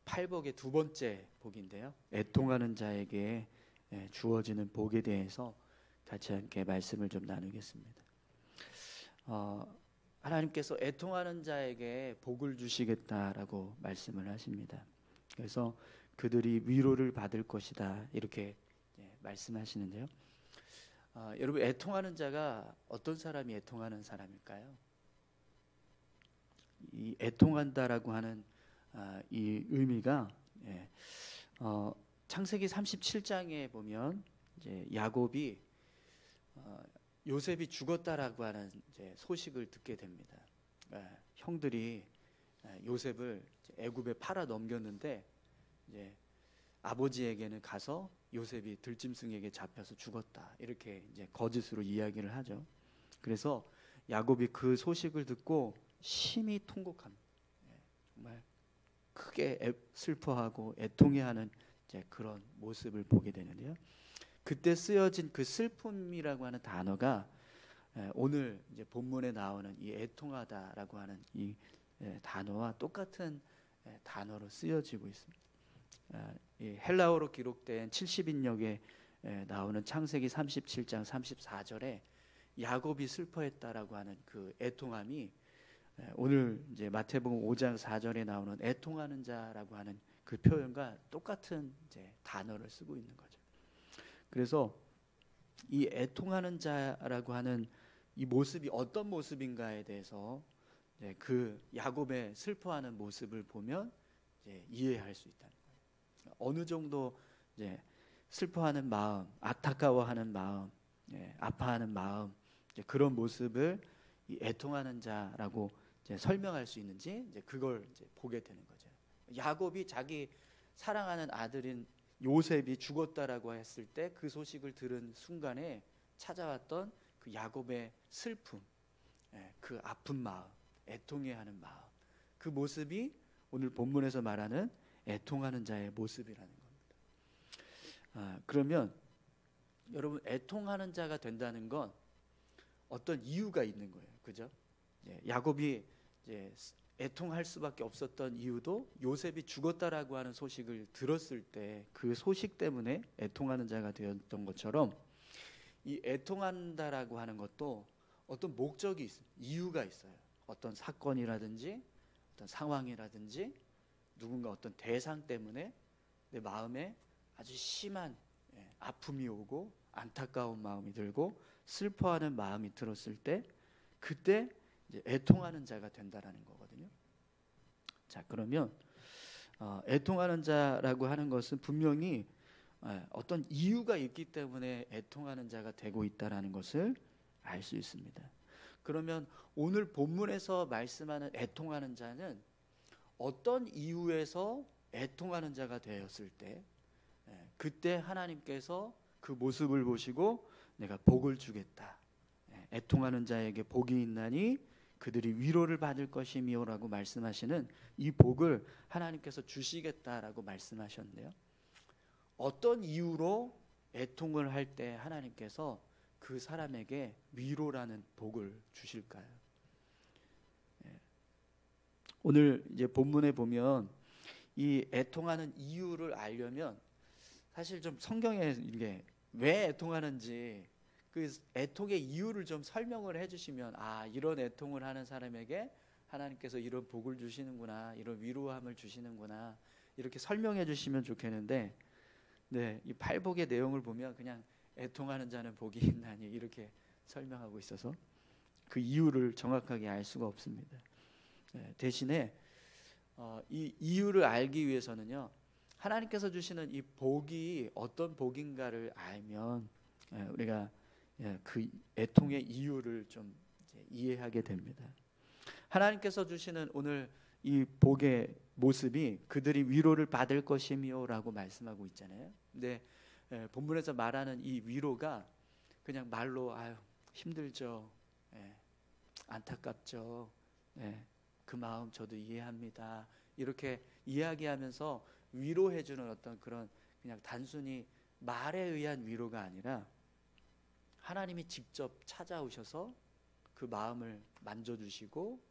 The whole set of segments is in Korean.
팔복의 두 번째 복인데요. 애통하는 자에게 주어지는 복에 대해서 같이 함께 말씀을 좀 나누겠습니다. 하나님께서 애통하는 자에게 복을 주시겠다라고 말씀을 하십니다. 그래서 그들이 위로를 받을 것이다 이렇게 말씀하시는데요. 여러분, 애통하는 자가 어떤 사람이 애통하는 사람일까요? 이 애통한다라고 하는 이 의미가 창세기 37장에 보면 이제 야곱이 요셉이 죽었다라고 하는 이제 소식을 듣게 됩니다. 형들이 요셉을 애굽에 팔아 넘겼는데 이제 아버지에게는 가서 요셉이 들짐승에게 잡혀서 죽었다 이렇게 이제 거짓으로 이야기를 하죠. 그래서 야곱이 그 소식을 듣고 심히 통곡합니다. 정말 크게 슬퍼하고 애통해하는 이제 그런 모습을 보게 되는데요. 그때 쓰여진 그 슬픔이라고 하는 단어가 오늘 이제 본문에 나오는 이 애통하다라고 하는 이 단어와 똑같은 단어로 쓰여지고 있습니다. 이 헬라어로 기록된 70인역에 나오는 창세기 37장 34절에 야곱이 슬퍼했다라고 하는 그 애통함이 오늘 이제 마태복음 5장 4절에 나오는 애통하는 자라고 하는 그 표현과 똑같은 이제 단어를 쓰고 있는 거죠. 그래서 이 애통하는 자라고 하는 이 모습이 어떤 모습인가에 대해서 그 야곱의 슬퍼하는 모습을 보면 이제 이해할 수 있다는 거예요. 어느 정도 이제 슬퍼하는 마음, 안타까워하는 마음, 아파하는 마음, 이제 그런 모습을 이 애통하는 자라고 이제 설명할 수 있는지 이제 그걸 이제 보게 되는 거죠. 야곱이 자기 사랑하는 아들인 요셉이 죽었다라고 했을 때 그 소식을 들은 순간에 찾아왔던 그 야곱의 슬픔, 그 아픈 마음, 애통해하는 마음, 그 모습이 오늘 본문에서 말하는 애통하는 자의 모습이라는 겁니다. 그러면 여러분, 애통하는 자가 된다는 건 어떤 이유가 있는 거예요, 그죠? 야곱이 이제 애통할 수밖에 없었던 이유도 요셉이 죽었다라고 하는 소식을 들었을 때 그 소식 때문에 애통하는 자가 되었던 것처럼 이 애통한다라고 하는 것도 어떤 목적이 있어요. 이유가 있어요. 어떤 사건이라든지 어떤 상황이라든지 누군가 어떤 대상 때문에 내 마음에 아주 심한 아픔이 오고 안타까운 마음이 들고 슬퍼하는 마음이 들었을 때 그때 이제 애통하는 자가 된다라는 거거든요. 자, 그러면 애통하는 자라고 하는 것은 분명히 어떤 이유가 있기 때문에 애통하는 자가 되고 있다라는 것을 알 수 있습니다. 그러면 오늘 본문에서 말씀하는 애통하는 자는 어떤 이유에서 애통하는 자가 되었을 때 그때 하나님께서 그 모습을 보시고 내가 복을 주겠다. 애통하는 자에게 복이 있나니 그들이 위로를 받을 것이며라고 말씀하시는 이 복을 하나님께서 주시겠다라고 말씀하셨는데요. 어떤 이유로 애통을 할 때 하나님께서 그 사람에게 위로라는 복을 주실까요? 오늘 이제 본문에 보면 이 애통하는 이유를 알려면 사실 좀 성경에 이게 왜 애통하는지 그 애통의 이유를 좀 설명을 해주시면 이런 애통을 하는 사람에게 하나님께서 이런 복을 주시는구나, 이런 위로함을 주시는구나 이렇게 설명해 주시면 좋겠는데 이 팔복의 내용을 보면 그냥 애통하는 자는 복이 있나니 이렇게 설명하고 있어서 그 이유를 정확하게 알 수가 없습니다. 대신에 이 이유를 알기 위해서는요, 하나님께서 주시는 이 복이 어떤 복인가를 알면 우리가 그 애통의 이유를 좀 이해하게 됩니다. 하나님께서 주시는 오늘 이 복의 모습이 그들이 위로를 받을 것이며라고 말씀하고 있잖아요. 근데 본문에서 말하는 이 위로가 그냥 말로 힘들죠, 안타깝죠, 그 마음 저도 이해합니다 이렇게 이야기하면서 위로해주는 어떤 그런 그냥 단순히 말에 의한 위로가 아니라 하나님이 직접 찾아오셔서 그 마음을 만져주시고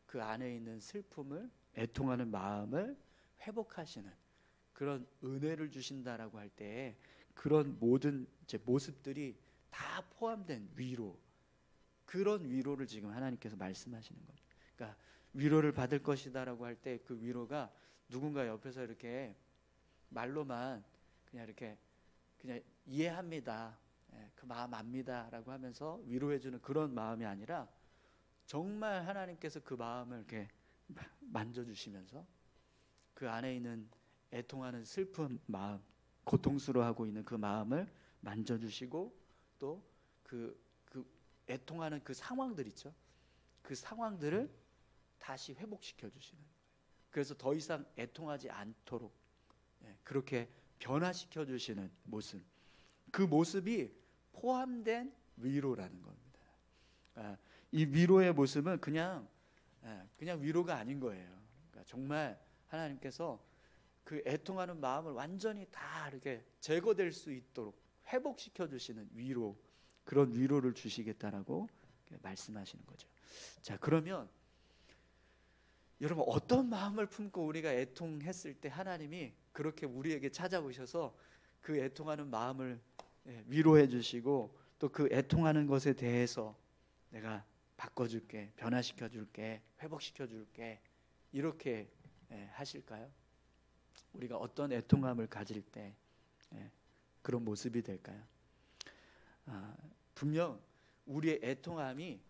그 안에 있는 슬픔을 애통하는 마음을 회복하시는 그런 은혜를 주신다라고 할 때 그런 모든 이제 모습들이 다 포함된 위로, 그런 위로를 지금 하나님께서 말씀하시는 겁니다. 그러니까 위로를 받을 것이다라고 할 때 그 위로가 누군가 옆에서 이렇게 말로만 그냥 이렇게 그냥 이해합니다, 그 마음 압니다라고 하면서 위로해주는 그런 마음이 아니라 정말 하나님께서 그 마음을 이렇게 만져주시면서 그 안에 있는 애통하는 슬픈 마음, 고통스러워하고 있는 그 마음을 만져주시고 또 그 애통하는 그 상황들 있죠. 그 상황들을 다시 회복시켜 주시는 거예요. 그래서 더 이상 애통하지 않도록 그렇게 변화시켜 주시는 모습, 그 모습이 포함된 위로라는 겁니다. 이 위로의 모습은 그냥 위로가 아닌 거예요. 그러니까 정말 하나님께서 그 애통하는 마음을 완전히 다 이렇게 제거될 수 있도록 회복시켜 주시는 위로, 그런 위로를 주시겠다라고 말씀하시는 거죠. 자, 그러면 여러분 어떤 마음을 품고 우리가 애통했을 때 하나님이 그렇게 우리에게 찾아오셔서 그 애통하는 마음을 위로해 주시고 또 그 애통하는 것에 대해서 내가 바꿔줄게, 변화시켜 줄게, 회복시켜 줄게, 이렇게 하실까요? 우리가 어떤 애통함을 가질 때 그런 모습이 될까요? 분명 우리의 애통함이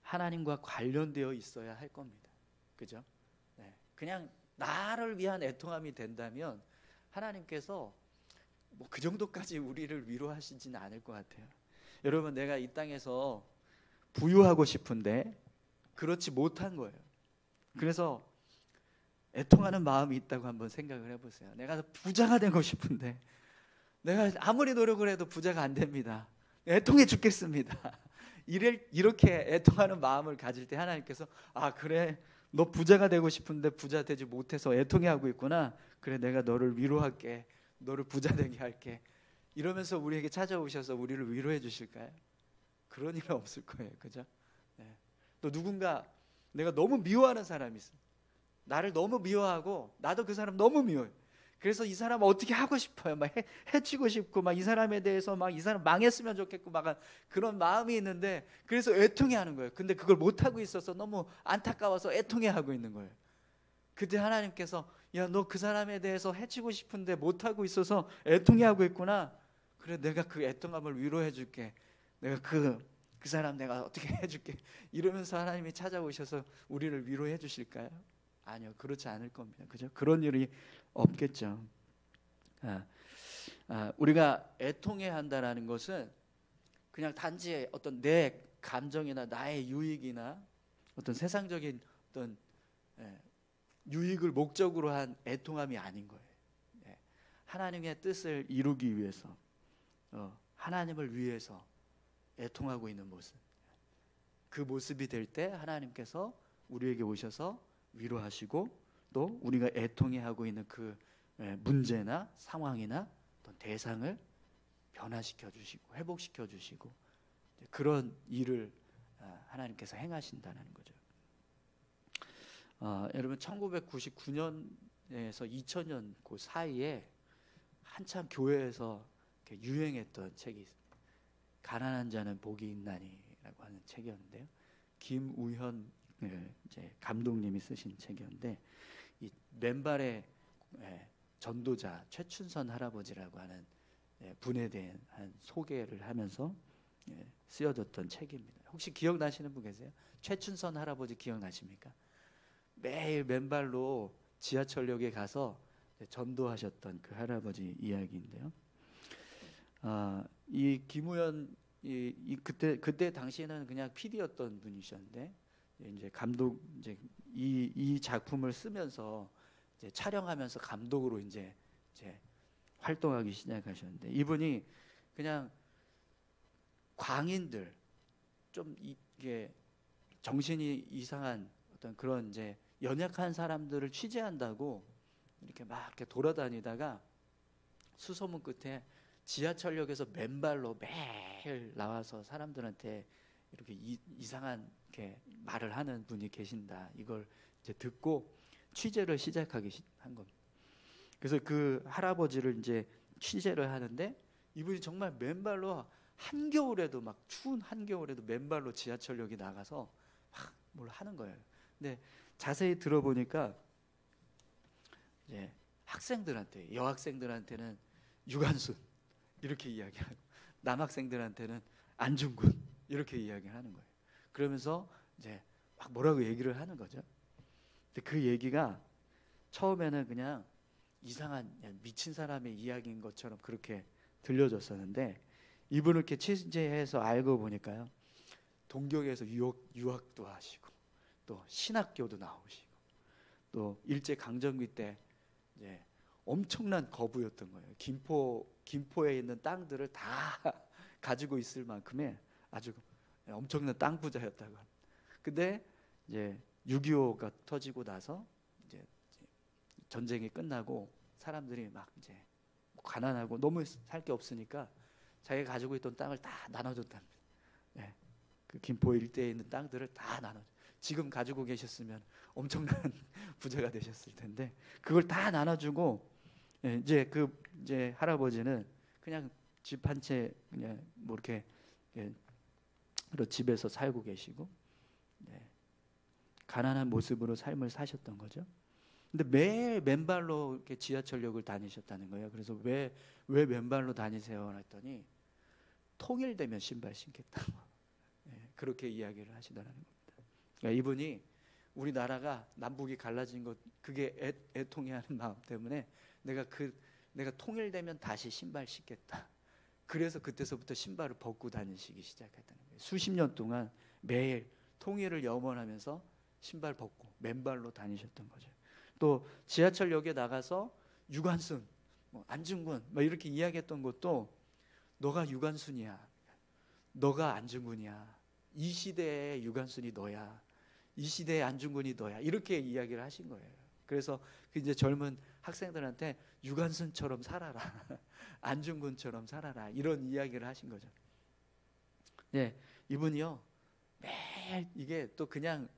하나님과 관련되어 있어야 할 겁니다. 그죠? 그냥 나를 위한 애통함이 된다면 하나님께서 뭐 그 정도까지 우리를 위로하시지는 않을 것 같아요. 여러분, 내가 이 땅에서 부유하고 싶은데 그렇지 못한 거예요. 그래서 애통하는 마음이 있다고 한번 생각을 해보세요. 내가 부자가 되고 싶은데 내가 아무리 노력을 해도 부자가 안 됩니다. 애통해 죽겠습니다. 이렇게 애통하는 마음을 가질 때 하나님께서 그래, 너 부자가 되고 싶은데 부자 되지 못해서 애통해하고 있구나. 그래, 내가 너를 위로할게, 너를 부자 되게 할게, 이러면서 우리에게 찾아오셔서 우리를 위로해 주실까요? 그런 일은 없을 거예요. 그죠? 또 누군가 내가 너무 미워하는 사람이 있어. 나를 너무 미워하고 나도 그 사람 너무 미워요. 그래서 이 사람 어떻게 하고 싶어요. 막 해치고 싶고 막 이 사람에 대해서 막 이 사람 망했으면 좋겠고 막 그런 마음이 있는데 그래서 애통해하는 거예요. 근데 그걸 못 하고 있어서 너무 안타까워서 애통해하고 있는 거예요. 그때 하나님께서 야, 너 그 사람에 대해서 해치고 싶은데 못 하고 있어서 애통해하고 있구나. 그래, 내가 그 애통함을 위로해 줄게. 내가 그 사람 내가 어떻게 해줄게. 이러면서 하나님이 찾아오셔서 우리를 위로해 주실까요? 아니요, 그렇지 않을 겁니다. 그죠? 그런 일이 없겠죠. 우리가 애통해야 한다라는 것은 그냥 단지 어떤 내 감정이나 나의 유익이나 어떤 세상적인 어떤 유익을 목적으로 한 애통함이 아닌 거예요. 하나님의 뜻을 이루기 위해서, 하나님을 위해서 애통하고 있는 모습, 그 모습이 될 때 하나님께서 우리에게 오셔서 위로하시고 또 우리가 애통해하고 있는 그 문제나 상황이나 어떤 대상을 변화시켜 주시고 회복시켜 주시고 그런 일을 하나님께서 행하신다는 거죠. 여러분, 1999년에서 2000년 그 사이에 한참 교회에서 유행했던 책이 있습니다. 가난한 자는 복이 있나니라고 하는 책이었는데요. 김우현 이제 감독님이 쓰신 책이었는데 이 맨발의 전도자 최춘선 할아버지라고 하는 분에 대한 소개를 하면서 쓰여졌던 책입니다. 혹시 기억나시는 분 계세요? 최춘선 할아버지 기억나십니까? 매일 맨발로 지하철역에 가서 전도하셨던 그 할아버지 이야기인데요. 이 김우현 그때 당시에는 그냥 PD였던 분이셨는데 이제 감독 이 작품을 쓰면서 이제 촬영하면서 감독으로 이제 활동하기 시작하셨는데 이분이 그냥 광인들 좀 이게 정신이 이상한 어떤 그런 이제 연약한 사람들을 취재한다고 이렇게 돌아다니다가 수소문 끝에 지하철역에서 맨발로 매일 나와서 사람들한테 이렇게 이상한 이렇게 말을 하는 분이 계신다. 이걸 이제 듣고 취재를 시작하기 한 겁니다. 그래서 그 할아버지를 이제 취재를 하는데 이분이 정말 맨발로 한겨울에도 막 추운 한겨울에도 맨발로 지하철역에 나가서 막 뭘 하는 거예요. 근데 자세히 들어보니까 이제 학생들한테 여학생들한테는 유관순 이렇게 이야기하고 남학생들한테는 안중근 이렇게 이야기하는 거예요. 그러면서 이제 막 뭐라고 얘기를 하는 거죠. 근데 그 얘기가 처음에는 그냥 이상한 미친 사람의 이야기인 것처럼 그렇게 들려졌었는데 이분을 이렇게 취재해서 알고 보니까요. 동경에서 유학도 하시고 또 신학교도 나오시고 또 일제 강점기 때 이제 엄청난 거부였던 거예요. 김포에 있는 땅들을 다 가지고 있을 만큼의 아주 엄청난 땅 부자였다고. 근데 이제 6.25가 터지고 나서 이제 전쟁이 끝나고 사람들이 막 이제 가난하고 너무 살 게 없으니까 자기가 가지고 있던 땅을 다 나눠줬답니다. 네. 그 김포 일대에 있는 땅들을 다 나눠. 지금 가지고 계셨으면 엄청난 부자가 되셨을 텐데 그걸 다 나눠주고 이제 할아버지는 그냥 집 한 채 그냥 뭐 이렇게 집에서 살고 계시고 가난한 모습으로 삶을 사셨던 거죠. 근데 매일 맨발로 이렇게 지하철역을 다니셨다는 거예요. 그래서 왜 맨발로 다니세요? 했더니 통일되면 신발 신겠다고 그렇게 이야기를 하시더라는 겁니다. 그러니까 이분이 우리나라가 남북이 갈라진 것 그게 애통해하는 마음 때문에 내가 통일되면 다시 신발 신겠다. 그래서 그때서부터 신발을 벗고 다니시기 시작했다는 거예요. 수십 년 동안 매일 통일을 염원하면서 신발 벗고 맨발로 다니셨던 거죠. 또 지하철역에 나가서 유관순, 안중근 이렇게 이야기했던 것도 너가 유관순이야, 너가 안중근이야, 이 시대의 유관순이 너야, 이 시대의 안중근이 너야 이렇게 이야기를 하신 거예요. 그래서 그 이제 젊은 학생들한테 유관순처럼 살아라, 안중근처럼 살아라 이런 이야기를 하신 거죠. 네, 이분이요 매일 이게 또 그냥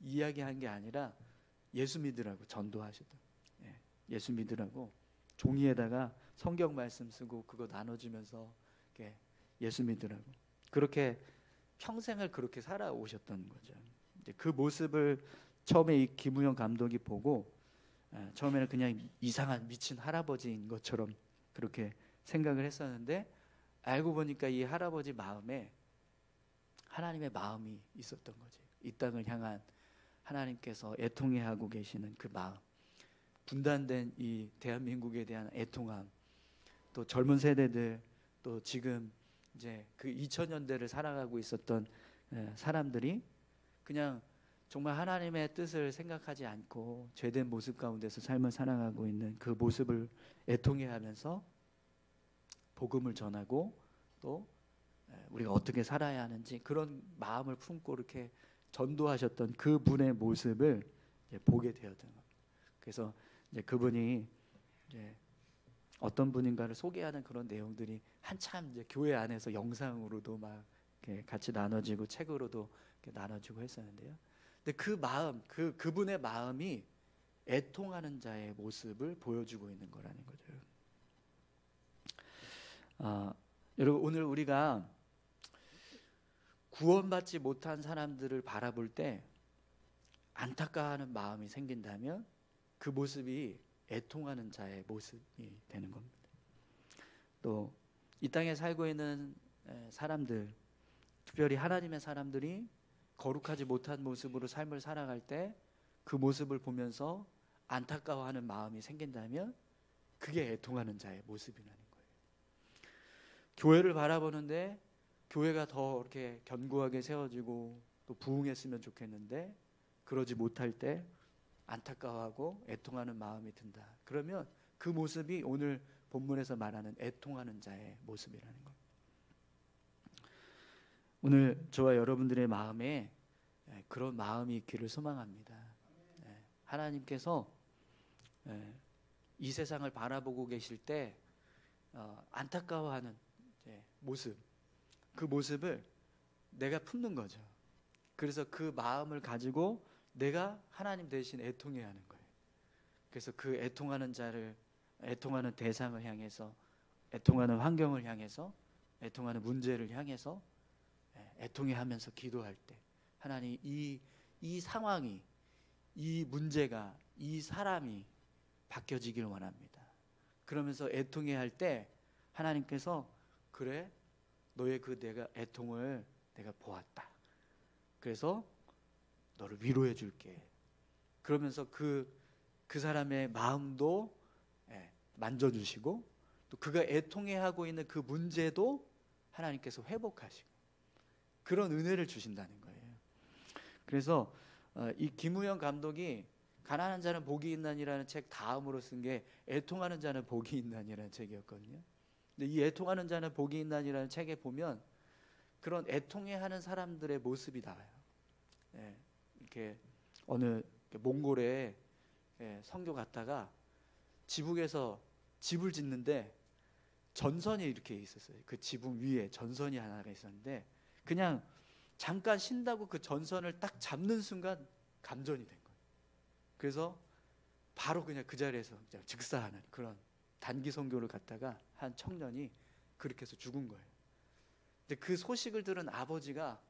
이야기한 게 아니라 예수 믿으라고 전도하셨던. 예수 믿으라고 종이에다가 성경 말씀 쓰고 그거 나눠주면서 이렇게 예수 믿으라고 그렇게 평생을 그렇게 살아오셨던 거죠. 그 모습을 처음에 이 김우영 감독이 보고 처음에는 그냥 이상한 미친 할아버지인 것처럼 그렇게 생각을 했었는데 알고 보니까 이 할아버지 마음에 하나님의 마음이 있었던 거지. 이 땅을 향한 하나님께서 애통해하고 계시는 그 마음, 분단된 이 대한민국에 대한 애통함, 또 젊은 세대들, 또 지금 이제 그 2000년대를 살아가고 있었던 사람들이 그냥 정말 하나님의 뜻을 생각하지 않고 죄된 모습 가운데서 삶을 살아가고 있는 그 모습을 애통해하면서 복음을 전하고 또 우리가 어떻게 살아야 하는지 그런 마음을 품고 이렇게 전도하셨던 그 분의 모습을 이제 보게 되었던 겁니다. 그래서 이제 그분이 이제 어떤 분인가를 소개하는 그런 내용들이 한참 이제 교회 안에서 영상으로도 막 이렇게 같이 나눠지고 책으로도 이렇게 나눠지고 했었는데요. 근데 그 마음, 그분의 마음이 애통하는 자의 모습을 보여주고 있는 거라는 거죠. 여러분 오늘 우리가 구원받지 못한 사람들을 바라볼 때 안타까워하는 마음이 생긴다면 그 모습이 애통하는 자의 모습이 되는 겁니다. 또 이 땅에 살고 있는 사람들, 특별히 하나님의 사람들이 거룩하지 못한 모습으로 삶을 살아갈 때 그 모습을 보면서 안타까워하는 마음이 생긴다면 그게 애통하는 자의 모습이라는 거예요. 교회를 바라보는데 교회가 더 이렇게 견고하게 세워지고 또 부흥했으면 좋겠는데 그러지 못할 때 안타까워하고 애통하는 마음이 든다. 그러면 그 모습이 오늘 본문에서 말하는 애통하는 자의 모습이라는 것. 오늘 저와 여러분들의 마음에 그런 마음이 있기를 소망합니다. 하나님께서 이 세상을 바라보고 계실 때 안타까워하는 모습, 그 모습을 내가 품는 거죠. 그래서 그 마음을 가지고 내가 하나님 대신 애통해야 하는 거예요. 그래서 그 애통하는 대상을 향해서, 애통하는 환경을 향해서, 애통하는 문제를 향해서 애통해하면서 기도할 때 하나님 이 상황이, 이 문제가, 이 사람이 바뀌어지길 원합니다. 그러면서 애통해할 때 하나님께서 그래, 너의 그 내가 애통을 내가 보았다. 그래서 너를 위로해 줄게. 그러면서 그 사람의 마음도 만져주시고, 또 그가 애통해하고 있는 그 문제도 하나님께서 회복하시고, 그런 은혜를 주신다는 거예요. 그래서 이 김우영 감독이 가난한 자는 복이 있나니라는 책 다음으로 쓴 게 애통하는 자는 복이 있나니라는 책이었거든요. 근데 이 애통하는 자는 복이 있나니라는 책에 보면 그런 애통해하는 사람들의 모습이 나와요. 이렇게 어느 몽골에 선교 갔다가 지붕에서 집을 짓는데 전선이 이렇게 있었어요. 그 지붕 위에 전선이 하나가 있었는데 그냥 잠깐 쉰다고 그 전선을 딱 잡는 순간 감전이 된 거예요. 그래서 바로 그냥 그 자리에서 그냥 즉사하는 그런 단기 선교를 갔다가 한 청년이 그렇게 해서 죽은 거예요. 근데 그 소식을 들은 아버지가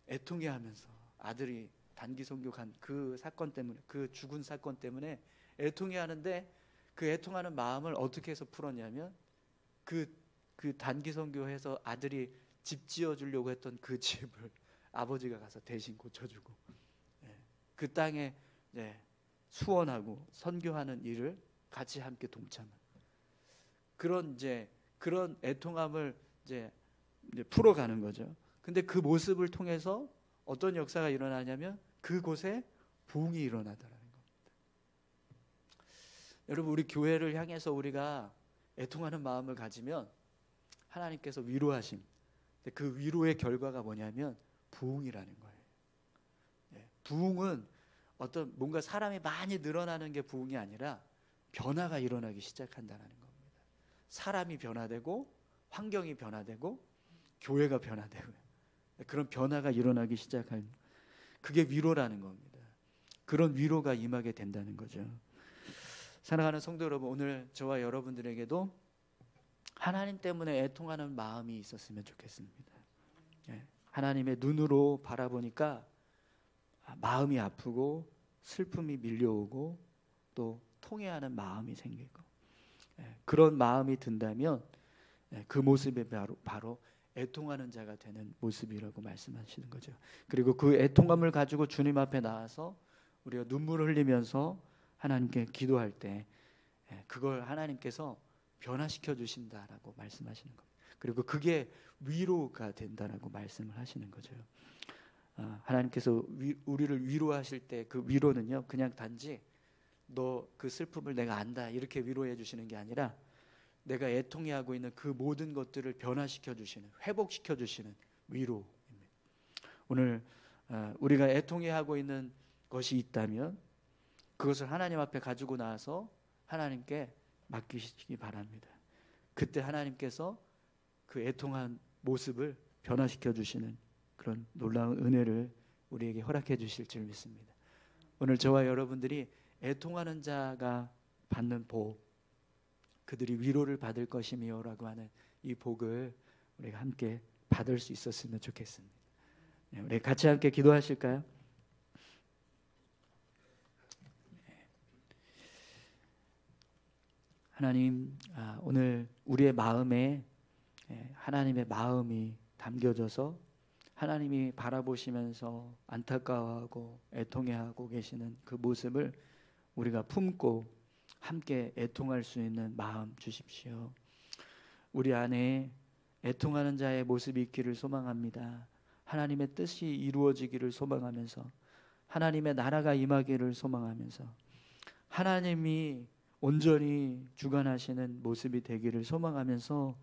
애통해하면서, 아들이 단기 선교 간 그 사건 때문에, 그 죽은 사건 때문에 애통해하는데, 그 애통하는 마음을 어떻게 해서 풀었냐면 그 단기 선교해서 아들이 집 지어주려고 했던 그 집을 아버지가 가서 대신 고쳐주고, 그 땅에 수원하고 선교하는 일을 같이 함께 동참한 그런 애통함을 이제 풀어가는 거죠. 근데 그 모습을 통해서 어떤 역사가 일어나냐면 그곳에 부흥이 일어나더라는 겁니다. 여러분, 우리 교회를 향해서 우리가 애통하는 마음을 가지면 하나님께서 위로하심, 그 위로의 결과가 뭐냐면 부흥이라는 거예요. 부흥은 어떤 뭔가 사람이 많이 늘어나는 게 부흥이 아니라 변화가 일어나기 시작한다는 겁니다. 사람이 변화되고 환경이 변화되고 교회가 변화되고 그런 변화가 일어나기 시작한, 그게 위로라는 겁니다. 그런 위로가 임하게 된다는 거죠. 사랑하는 성도 여러분, 오늘 저와 여러분들에게도 하나님 때문에 애통하는 마음이 있었으면 좋겠습니다. 하나님의 눈으로 바라보니까 마음이 아프고 슬픔이 밀려오고 또 통회하는 마음이 생기고, 그런 마음이 든다면 그 모습이 바로 애통하는 자가 되는 모습이라고 말씀하시는 거죠. 그리고 그 애통함을 가지고 주님 앞에 나와서 우리가 눈물을 흘리면서 하나님께 기도할 때 그걸 하나님께서 변화시켜 주신다라고 말씀하시는 겁니다. 그리고 그게 위로가 된다라고 말씀을 하시는 거죠. 하나님께서 우리를 위로하실 때 그 위로는요, 그냥 단지 너 그 슬픔을 내가 안다 이렇게 위로해 주시는 게 아니라 내가 애통해하고 있는 그 모든 것들을 변화시켜 주시는, 회복시켜 주시는 위로입니다. 오늘 우리가 애통해하고 있는 것이 있다면 그것을 하나님 앞에 가지고 나와서 하나님께 맡기시기 바랍니다. 그때 하나님께서 그 애통한 모습을 변화시켜 주시는 그런 놀라운 은혜를 우리에게 허락해 주실 줄 믿습니다. 오늘 저와 여러분들이 애통하는 자가 받는 복, 그들이 위로를 받을 것이며 라고 하는 이 복을 우리가 함께 받을 수 있었으면 좋겠습니다. 우리 같이 함께 기도하실까요? 하나님, 오늘 우리의 마음에 하나님의 마음이 담겨져서 하나님이 바라보시면서 안타까워하고 애통해하고 계시는 그 모습을 우리가 품고 함께 애통할 수 있는 마음 주십시오. 우리 안에 애통하는 자의 모습이 있기를 소망합니다. 하나님의 뜻이 이루어지기를 소망하면서, 하나님의 나라가 임하기를 소망하면서, 하나님이 온전히 주관하시는 모습이 되기를 소망하면서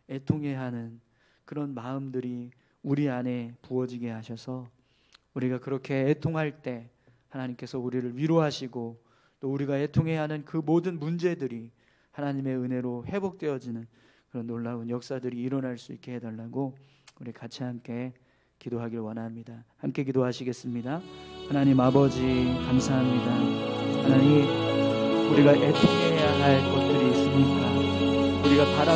애통해하는 그런 마음들이 우리 안에 부어지게 하셔서 우리가 그렇게 애통할 때 하나님께서 우리를 위로하시고 또 우리가 애통해하는 그 모든 문제들이 하나님의 은혜로 회복되어지는 그런 놀라운 역사들이 일어날 수 있게 해달라고 우리 같이 함께 기도하길 원합니다. 함께 기도하시겠습니다. 하나님 아버지 감사합니다. 하나님 우리가 애통해야 할 것들이 있으니까 우리가 바라